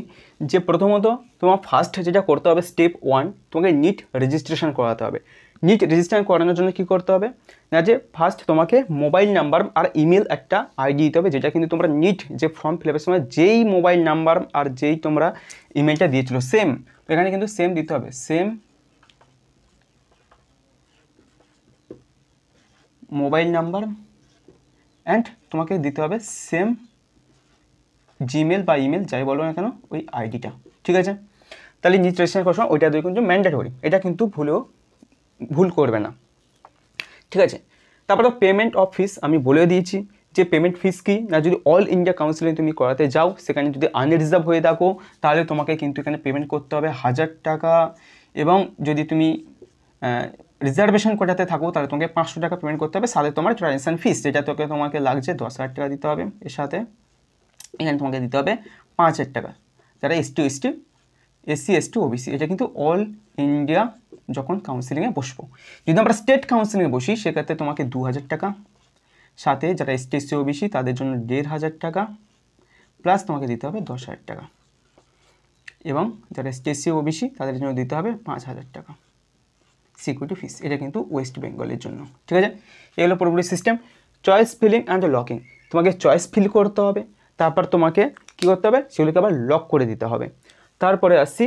A: যে প্রথমত তোমার ফার্স্ট যেটা করতে হবে, স্টেপ 1, তোমাকে নিট রেজিস্ট্রেশন করাতে হবে। নিট রেজিস্ট্রেশন করানোর জন্য কী করতে হবে না, যে ফার্স্ট তোমাকে মোবাইল নাম্বার আর ইমেল একটা আইডি দিতে হবে, যেটা কিন্তু তোমরা নিট যে ফর্ম ফিল আপের সময় যেই মোবাইল নাম্বার আর যেই তোমরা ইমেলটা দিয়েছিলো সেম, এখানে কিন্তু সেম দিতে হবে, সেম মোবাইল নাম্বার অ্যান্ড তোমাকে দিতে হবে সেম জিমেল বা ইমেল যাই বলো না কেন ওই আইডিটা, ঠিক আছে? তাহলে নিট রেজিস্ট্রেশন করার সময় ওইটা কিন্তু ম্যান্ডেটরি, এটা কিন্তু ভুল করবে না, ঠিক আছে? তারপরে পেমেন্ট অফ ফিস আমি বলে দিয়েছি যে পেমেন্ট ফিস কি না, যদি অল ইন্ডিয়া কাউন্সিলিং তুমি করাতে যাও, সেখানে যদি আনরিজার্ভ হয়ে থাকো, তাহলে তোমাকে কিন্তু এখানে পেমেন্ট করতে হবে 1000 টাকা। এবং যদি তুমি রিজার্ভেশন করাতে থাকো, তাহলে তোমাকে 500 টাকা পেমেন্ট করতে হবে, সাথে তোমার ট্রানজ্যাকশন ফিস যেটা তোমাকে লাগছে 10,000 টাকা দিতে হবে। এর সাথে এখানে তোমাকে দিতে হবে 5,000 টাকা। যারা এসসি এসটি ওবিসি, এটা কিন্তু অল ইন্ডিয়া যখন কাউন্সিলিংয়ে বসবো। যদি আমরা স্টেট কাউন্সিলিংয়ে বসি, সেক্ষেত্রে তোমাকে 2,000 টাকা, সাথে যারা এসটি এসসি ওবিসি তাদের জন্য 1,500 টাকা, প্লাস তোমাকে দিতে হবে 10,000 টাকা। এবং যারা এসটি এসসি ওবিসি তাদের জন্য দিতে হবে 5,000 টাকা সিকিউরিটি ফিস। এটা কিন্তু ওয়েস্ট বেঙ্গলের জন্য, ঠিক আছে? এগুলো পুরোপুরি system. Choice filling and locking, তোমাকে চয়েস ফিল করতে হবে, তারপর তোমাকে কী করতে হবে, সেগুলোকে আবার লক করে দিতে হবে। তারপরে আসছি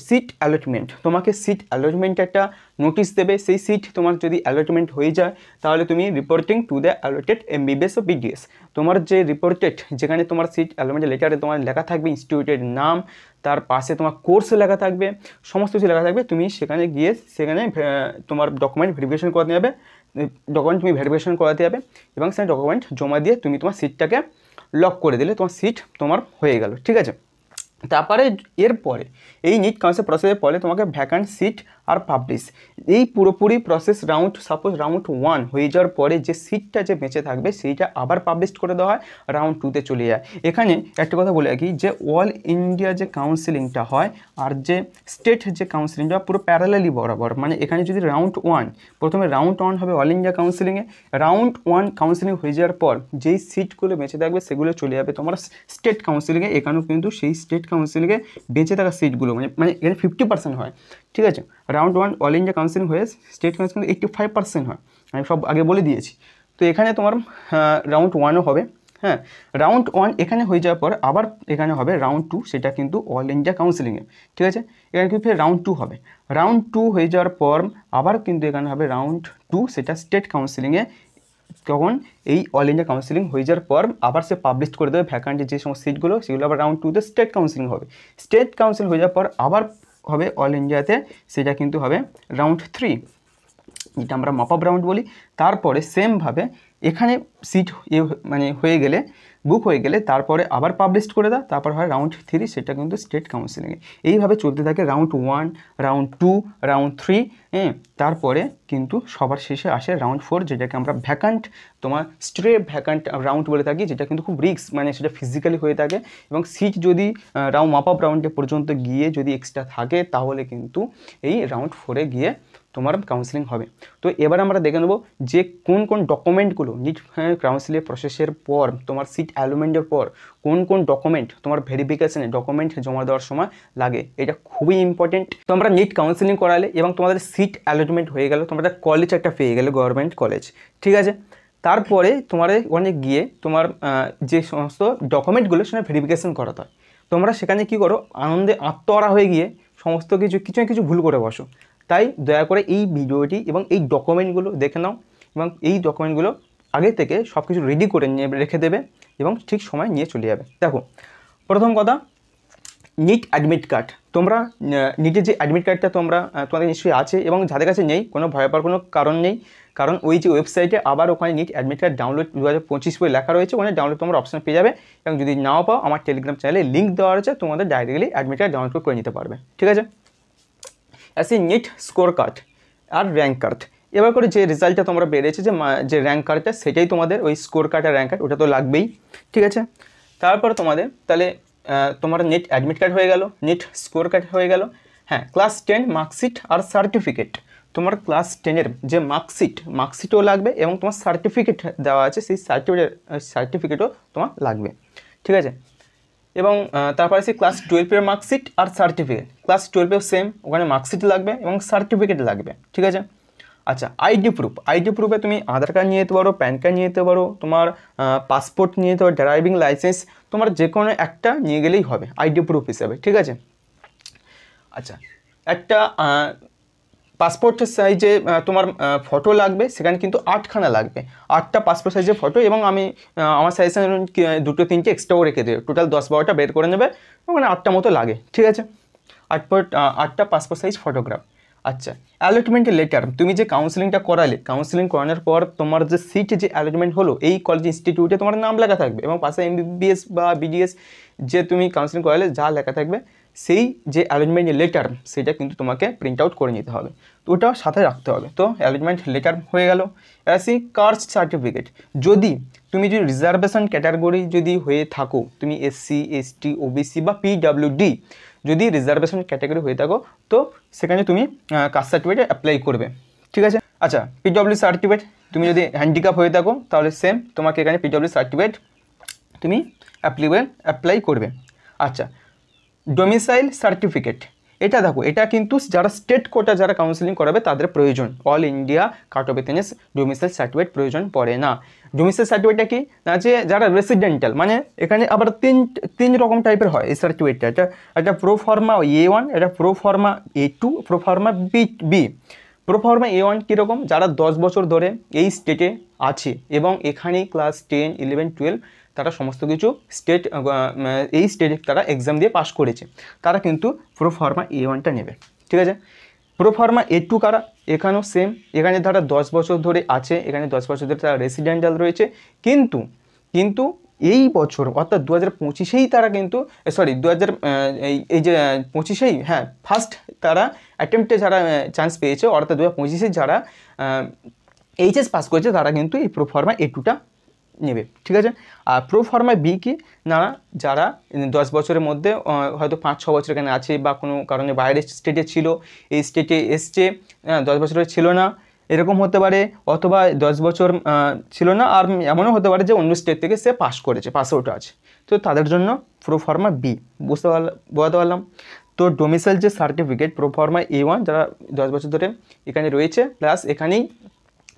A: সিট অ্যালটমেন্ট, তোমাকে সিট অ্যালটমেন্ট একটা নোটিশ দেবে, সেই সিট তোমার যদি অ্যালটমেন্ট হয়ে যায়, তাহলে তুমি reporting to the allotted MBBS ও বিডিএস, তোমার যে রিপোর্টেড যেখানে তোমার সিট অ্যালটমেন্ট লেটারে তোমার লেখা থাকবে ইনস্টিটিউটের নাম, তার পাশে তোমার কোর্স লেখা থাকবে, সমস্ত কিছু লেখা থাকবে, তুমি সেখানে গিয়ে সেখানে তোমার ডকুমেন্ট ভেরিফিকেশন করাতে যাবে, এবং সেই ডকুমেন্ট জমা দিয়ে তুমি তোমার সিটটাকে লক করে দিলে তোমার সিট তোমার হয়ে গেল, ঠিক আছে? তারপরে এরপরে এই নিট কাউন্সিল প্রসেসের পরে তোমাকে ভ্যাকান্ট সিট আর পাবলিশ, এই পুরোপুরি প্রসেস সাপোজ রাউন্ড 1 হয়ে যাওয়ার পরে যে সিটটা যে বেঁচে থাকবে সেইটা আবার পাবলিশ করে দেওয়া হয়, রাউন্ড 2-তে চলে যায়। এখানে একটা কথা বলে রাখি যে অল ইন্ডিয়া যে কাউন্সিলিংটা হয় আর যে স্টেট যে কাউন্সিলিংটা পুরো প্যারালালি বরাবর, মানে এখানে যদি রাউন্ড 1 প্রথমে রাউন্ড 1 হবে অল ইন্ডিয়া কাউন্সিলিংয়ে, রাউন্ড 1 কাউন্সিলিং হয়ে যাওয়ার পর যেই সিটগুলো বেঁচে থাকবে সেগুলো চলে যাবে তোমার স্টেট কাউন্সিলিংয়ে। এখানেও কিন্তু সেই স্টেট কাউন্সিলিংয়ে বেঁচে থাকা সিটগুলো মানে এখানে 50% হয়, ঠিক আছে? রাউন্ড 1 অল ইন্ডিয়া কাউন্সিলিং হয়ে স্টেট কাউন্সিলিং 85% হয়, আমি সব আগে বলে দিয়েছি। তো এখানে তোমার রাউন্ড 1ও হবে, হ্যাঁ। রাউন্ড 1 এখানে হয়ে যাওয়ার পর আবার এখানে হবে রাউন্ড 2, সেটা কিন্তু অল ইন্ডিয়া কাউন্সিলিংয়ে, ঠিক আছে? এখানে কিন্তু ফের রাউন্ড 2 হবে, রাউন্ড 2 হয়ে যাওয়ার পর আবার কিন্তু এখানে হবে রাউন্ড 2, সেটা স্টেট কাউন্সিলিংয়ে। তখন এই অল ইন্ডিয়া কাউন্সিলিং হয়ে যাওয়ার পর আবার সে পাবলিশ করে দেবে ভ্যাকান্টের যে সমস্ত সিটগুলো, সেগুলো আবার রাউন্ড 2-তে স্টেট কাউন্সিলিং হবে। স্টেট কাউন্সিল হয়ে যাওয়ার পর আবার হবে অল ইন্ডিয়াতে, সেটা কিন্তু হবে রাউন্ড 3, যেটা আমরা মপ আপ রাউন্ড বলি। তারপরে সেমভাবে এখানে সিট মানে হয়ে গেলে, বুক হয়ে গেলে, তারপরে আবার পাবলিশ করে দেয়, তারপর হয় রাউন্ড 3, সেটা কিন্তু স্টেট কাউন্সিলিংয়ে। এইভাবে চলতে থাকে রাউন্ড 1, রাউন্ড 2, রাউন্ড 3, তারপরে কিন্তু সবার শেষে আসে রাউন্ড 4, যেটাকে আমরা ভ্যাকান্ট তোমার ভ্যাকান্ট রাউন্ড বলে থাকি, যেটা কিন্তু খুব রিস্ক, মানে সেটা ফিজিক্যালি হয়ে থাকে। এবং সিট যদি মপ আপ রাউন্ডে পর্যন্ত গিয়ে যদি এক্সট্রা থাকে, তাহলে কিন্তু এই রাউন্ড 4-এ গিয়ে তোমার কাউন্সিলিং হবে। তো এবার আমরা দেখে নেব যে কোন কোন ডকুমেন্টগুলো নিট কাউন্সিলিং প্রসেসের পর তোমার সিট অ্যালটমেন্টের পর কোন কোন ডকুমেন্ট তোমার ভেরিফিকেশনে ডকুমেন্ট জমা দেওয়ার সময় লাগে, এটা খুবই ইম্পর্টেন্ট। তোমরা নিট কাউন্সিলিং করালে এবং তোমাদের সিট অ্যালটমেন্ট হয়ে গেল, তোমরা কলেজ একটা পেয়ে গেলে, গভর্নমেন্ট কলেজ, ঠিক আছে। তারপরে তোমার ওখানে গিয়ে তোমার যে সমস্ত ডকুমেন্টগুলো সেটা ভেরিফিকেশন করাতে হয়। তোমরা সেখানে কী করো, আনন্দে আত্মহারা হয়ে গিয়ে সমস্ত কিছু ভুল করে বসো। তাই দয়া করে এই ভিডিওটি এবং এই ডকুমেন্টগুলো দেখে নাও এবং এই ডকুমেন্টগুলো আগে থেকে সব কিছু রেডি করে নিয়ে রেখে দেবে এবং ঠিক সময় নিয়ে চলে যাবে। দেখো, প্রথম কথা, নিট অ্যাডমিট কার্ড। তোমরা নিটের যে অ্যাডমিট কার্ডটা তোমাদের নিশ্চয়ই আছে এবং যাদের কাছে নেই কোনো ভয় পাওয়ার কোনো কারণ নেই, কারণ ওই যে ওয়েবসাইটে আবার ওখানে নিট অ্যাডমিট কার্ড ডাউনলোড 2025 বলে লেখা রয়েছে, ওখানে ডাউনলোড তোমার অপশন পেয়ে যাবে। এবং যদি নাও পাও, আমার টেলিগ্রাম চ্যানেলে লিঙ্ক দেওয়া রয়েছে, তোমাদের ডাইরেক্টলি অ্যাডমিট কার্ড ডাউনলোড করে নিতে পারবে, ঠিক আছে। আসি নিট স্কোর কার্ড আর র্যাঙ্ক কার্ড। এবার করে যে রেজাল্টটা তোমরা বেরিয়েছে, যে র্যাঙ্ক কার্ডটা, সেটাই তোমাদের ওই স্কোর কার্ড আর র্যাঙ্ক কার্ড, ওটা তো লাগবেই, ঠিক আছে। তারপর তোমাদের তাহলে তোমার নিট অ্যাডমিট কার্ড হয়ে গেল, নিট স্কোর কার্ড হয়ে গেল। হ্যাঁ, ক্লাস 10 মার্কশিট আর সার্টিফিকেট। তোমার ক্লাস 10-এর যে মার্কশিটও লাগবে এবং তোমার সার্টিফিকেট দেওয়া আছে, সেই সার্টিফিকেটও তোমার লাগবে, ঠিক আছে। এবং তারপরে সেই ক্লাস 12-এর মার্কশিট আর সার্টিফিকেট। ক্লাস 12-এও সেম, ওখানে মার্কশিট লাগবে এবং সার্টিফিকেট লাগবে, ঠিক আছে। আচ্ছা, আইডি প্রুফে তুমি আধার কার্ড নিয়ে যেতে পারো, প্যান কার্ড নিয়ে যেতে পারো, তোমার পাসপোর্ট নিয়ে যেতে পারো, ড্রাইভিং লাইসেন্স, তোমার যে কোনো একটা নিয়ে গেলেই হবে আইডি প্রুফ হিসাবে, ঠিক আছে। আচ্ছা, একটা পাসপোর্ট সাইজে তোমার ফটো লাগবে, সেখানে কিন্তু 8খানা লাগবে, 8টা পাসপোর্ট সাইজের ফটো। এবং আমার সাজেশন 2-3টে এক্সট্রাও রেখে দেবে, টোটাল 10-12টা বের করে নেবে, ওখানে 8টা মতো লাগে, ঠিক আছে। 8টা পাসপোর্ট সাইজ ফটোগ্রাফ। আচ্ছা, অ্যালটমেন্ট লেটার। তুমি যে কাউন্সিলিংটা করালে, কাউন্সিলিং করানোর পর তোমার যে সিট যে অ্যালটমেন্ট হলো, এই কলেজ ইনস্টিটিউটে তোমার নাম লেখা থাকবে এবং পাশে MBBS বা BDS যে তুমি কাউন্সিলিং করালে যা লেখা থাকবে, সেই যে অ্যালটমেন্ট লেটার সেটা কিন্তু তোমাকে প্রিন্ট আউট করে নিতে হবে, তো ওটাও সাথে রাখতে হবে। তো অ্যালটমেন্ট লেটার হয়ে গেল। আসি কাস্ট সার্টিফিকেট। তুমি যদি রিজার্ভেশন ক্যাটাগরি যদি হয়ে থাকো, তুমি SC ST OBC বা PWD যদি রিজার্ভেশন ক্যাটাগরি হয়ে থাকো, তো সেখানে তুমি কাস্ট সার্টিফিকেট অ্যাপ্লাই করবে, ঠিক আছে। আচ্ছা, PWD সার্টিফিকেট। তুমি যদি হ্যান্ডিক্যাপ হয়ে থাকো, তাহলে সেম তোমাকে এখানে PWD সার্টিফিকেট তুমি অ্যাপ্লাই করবে। আচ্ছা, ডোমিসাইল সার্টিফিকেট। এটা দেখো, এটা কিন্তু যারা স্টেট কোটা যারা কাউন্সিলিং করাবে তাদের প্রয়োজন, all India cut off Athens domicile certificate প্রয়োজন পড়ে না। ডোমিসাইল সার্টিফিকেটটা কি না, যে যারা রেসিডেন্টাল, মানে এখানে আবার তিন রকম টাইপের হয় এই সার্টিফিকেটটা। একটা প্রোফর্মা A1, এটা proforma A2, proforma B. Proforma A1 কীরকম, যারা 10 বছর ধরে এই স্টেটে আছে এবং এখানেই ক্লাস 10, 11, 12 তারা সমস্ত কিছু এই স্টেটে তারা এক্সাম দিয়ে পাস করেছে, তারা কিন্তু প্রোফর্মা A1টা নেবে, ঠিক আছে। প্রোফর্মা A2 কারা, এখানেও সেম, এখানে তারা 10 বছর ধরে আছে, এখানে 10 বছর ধরে তারা রেসিডেন্টাল রয়েছে, কিন্তু এই বছর অর্থাৎ 2025-এই তারা কিন্তু এই যে 25-এই, হ্যাঁ, ফার্স্ট তারা অ্যাটেম্পটে যারা চান্স পেয়েছে, অর্থাৎ 2025-এ যারা HS পাস করেছে, তারা কিন্তু এই প্রোফর্মা A2টা নেবে, ঠিক আছে। আর প্রোফর্মা বি কি না, যারা 10 বছরের মধ্যে হয়তো 5-6 বছর এখানে আছে বা কোনো কারণে বাইরের স্টেটে ছিল, এই স্টেটে এসছে, 10 বছরের ছিল না, এরকম হতে পারে, অথবা 10 বছর ছিল না আর এমনও হতে পারে যে অন্য স্টেট থেকে সে পাস করেছে, পাস আউট আছে, তো তাদের জন্য প্রোফর্মা বি। বোঝাতে পারলাম। তো ডোমিসাইল যে সার্টিফিকেট প্রোফর্মা A1, যারা 10 বছর ধরে এখানে রয়েছে, প্লাস এখানেই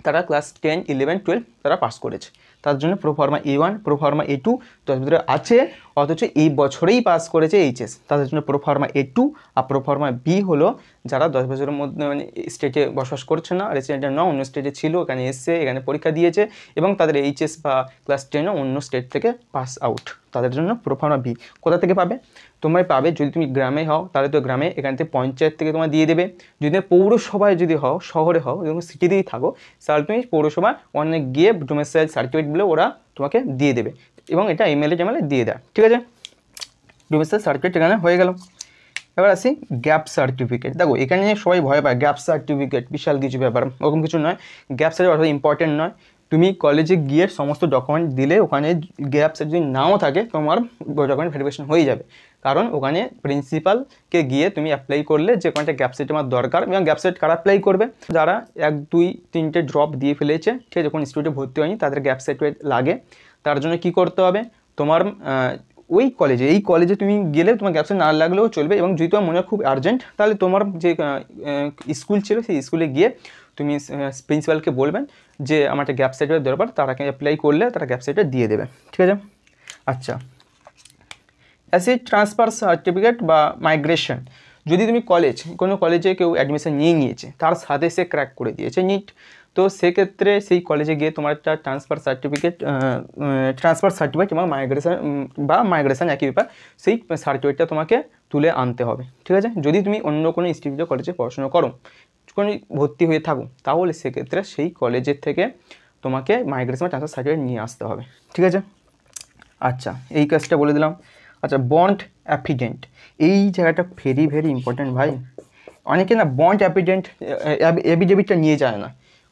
A: তারা ক্লাস 10, 11, 12 তারা পাস করেছে, তার জন্য প্রোফর্মা A1, প্রোফর্মা A2 10 বছরে আছে অথচ এই বছরেই পাস করেছে HS, তাদের জন্য প্রোফর্মা A2। আর প্রোফর্মা বি হলো যারা 10 বছরের মধ্যে মানে স্টেটে বসবাস করছে না, রেসিডেন্ট না, অন্য স্টেটে ছিল, এখানে এসছে, এখানে পরীক্ষা দিয়েছে এবং তাদের HS বা ক্লাস 10ও অন্য স্টেট থেকে পাস আউট, তাদের জন্য প্রোফর্মা বি। কোথা থেকে পাবে? তোমরা পাবে যদি তুমি গ্রামে হও, তাহলে তো গ্রামে, এখান থেকে পঞ্চায়েত থেকে তোমার দিয়ে দেবে। যদি পৌরসভায় যদি হও, শহরে হও, এবং সিটিতেই থাকো, তাহলে তুমি পৌরসভা অনেক গিয়ে ডোমিসাইল সার্টিফিকেট বলে ওরা তোমাকে দিয়ে দেবে এবং এটা ইমেলে দিয়ে দেয়, ঠিক আছে। ডোমিসাইল সার্টিফিকেট এখানে হয়ে গেল। এবার আসি গ্যাপ সার্টিফিকেট। দেখো, এখানে সবাই ভয় পায়, গ্যাপ সার্টিফিকেট বিশাল কিছু ব্যাপার, ওরকম কিছু নয়। গ্যাপ সার্টিফিকেট অতটা ইম্পর্টেন্ট নয়। তুমি কলেজে গিয়ে সমস্ত ডকুমেন্ট দিলে ওখানে গ্যাপ যদি নাও থাকে, তোমার ডকুমেন্ট ভেরিফিকেশন হয়ে যাবে। কারণ ওখানে প্রিন্সিপালকে গিয়ে তুমি অ্যাপ্লাই করলে যে কোনটা গ্যাপ সার্টিফিকেট আমার দরকার, এবং গ্যাপ সার্টিফিকেট কারা অ্যাপ্লাই করবে? যারা 1 2 3টে ড্রপ দিয়ে ফেলেছে, ঠিক আছে, যখন ইনস্টিটিউটে ভর্তি হয়নি তাদের গ্যাপ সার্টিফিকেট লাগে। তার জন্য কি করতে হবে? তোমার ওই কলেজে, এই কলেজে তুমি গেলে তোমার গ্যাপ সার্টিফিকেট না লাগলেও চলবে, এবং যদি তোমার মনে হয় খুব আর্জেন্ট, তাহলে তোমার যে স্কুল ছিল সেই স্কুলে গিয়ে তুমি প্রিন্সিপালকে বলবেন যে আমার একটা গ্যাপ সার্টিফিকেট দরকার, তারাকে অ্যাপ্লাই করলে তারা গ্যাপ সার্টিফিকেট দিয়ে দেবে, ঠিক আছে। আচ্ছা, অ্যাসিড ট্রান্সফার সার্টিফিকেট বা মাইগ্রেশন, যদি তুমি কোনো কলেজে কেউ অ্যাডমিশন নিয়ে নিয়েছে, তার সাথে সে ক্র্যাক করে দিয়েছে নিট, তো সেক্ষেত্রে সেই কলেজে গিয়ে তোমার একটা ট্রান্সফার সার্টিফিকেট এবং মাইগ্রেশন একই ব্যাপার, সেই সার্টিফিকেটটা তোমাকে তুলে আনতে হবে, ঠিক আছে। যদি তুমি অন্য কোনো ইনস্টিটিউটে কলেজে পড়াশোনা করো, কোনো ভর্তি হয়ে থাকো, তাহলে সেক্ষেত্রে সেই কলেজের থেকে তোমাকে মাইগ্রেশন ট্রান্সফার সার্টিফিকেট নিয়ে আসতে হবে, ঠিক আছে। আচ্ছা, এই কাজটা বলে দিলাম। আচ্ছা, বন্ড অ্যাফিডেন্ট, এই জায়গাটা ভেরি ভেরি ইম্পর্ট্যান্ট ভাই। অনেকে না বন্ড এফিডেভিটটা নিয়ে যায় না,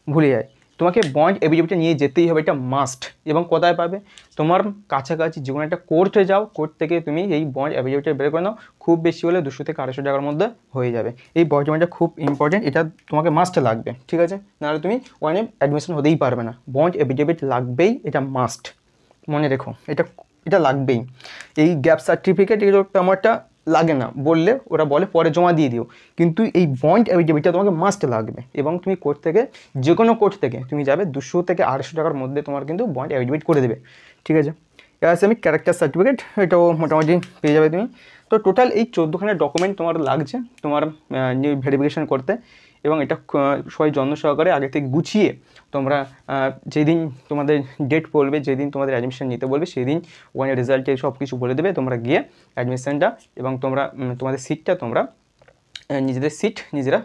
A: ভুলে যায়। তোমাকে বন্ড এফিডেভিটটা নিয়ে যেতেই হবে, এটা মাস্ট। এবং কোথায় পাবে? তোমার কাছাকাছি যে কোনো একটা কোর্টে যাও, কোর্ট থেকে তুমি এই বন্ড এফিডেভিটটা বের করে নাও, খুব বেশি হলে 200 থেকে 250 টাকার মধ্যে হয়ে যাবে। এই ডকুমেন্টটা খুব ইম্পর্টেন্ট, এটা তোমাকে মাস্ট লাগবে, ঠিক আছে, নাহলে তুমি ওখানে অ্যাডমিশন হতেই পারবে না। বন্ড এফিডেভিট লাগবেই, এটা মাস্ট, মনে রেখো, এটা লাগবেই। এই গ্যাপ সার্টিফিকেট এগুলো তেমনটা লাগে না, বললে ওরা বলে পরে জমা দিয়ে দিও, কিন্তু এই বন্ড এফিডেভিটটা তোমাকে মাস্ট লাগবে। এবং তুমি কোর্ট থেকে, যে কোনো কোর্ট থেকে তুমি যাবে, 200 থেকে 250 টাকার মধ্যে তোমার কিন্তু বন্ড এফিডেভিট করে দেবে, ঠিক আছে। এবার আমি ক্যারেক্টার সার্টিফিকেট, এটাও মোটামুটি পেয়ে যাবে তুমি। তো টোটাল এই 14খানা ডকুমেন্ট তোমার লাগছে তোমার ভেরিফিকেশান করতে, এবং এটা সবাই যত্ন সহকারে আগে থেকে গুছিয়ে তোমরা যেদিন তোমাদের ডেট পড়বে, যেদিন তোমাদের অ্যাডমিশন নিতে বলবে, সেদিন ওখানে রেজাল্টে সব কিছু বলে দেবে, তোমরা গিয়ে অ্যাডমিশনটা এবং তোমাদের সিটটা তোমরা নিজেদের সিট নিজেরা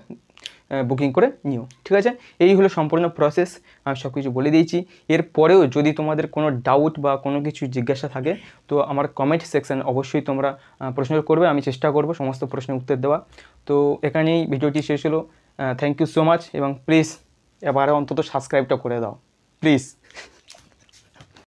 A: বুকিং করে নিও, ঠিক আছে। এই হলো সম্পূর্ণ প্রসেস, আমি সব কিছু বলে দিয়েছি। এরপরেও যদি তোমাদের কোনো ডাউট বা কোনো কিছু জিজ্ঞাসা থাকে, তো আমার কমেন্ট সেকশান অবশ্যই তোমরা প্রশ্ন করবে, আমি চেষ্টা করব সমস্ত প্রশ্নের উত্তর দেওয়া। তো এখানেই ভিডিওটি শেষ হলো। থ্যাংক ইউ সো মাচ, এবং প্লিজ এবারে অন্তত সাবস্ক্রাইবটা করে দাও, প্লিজ।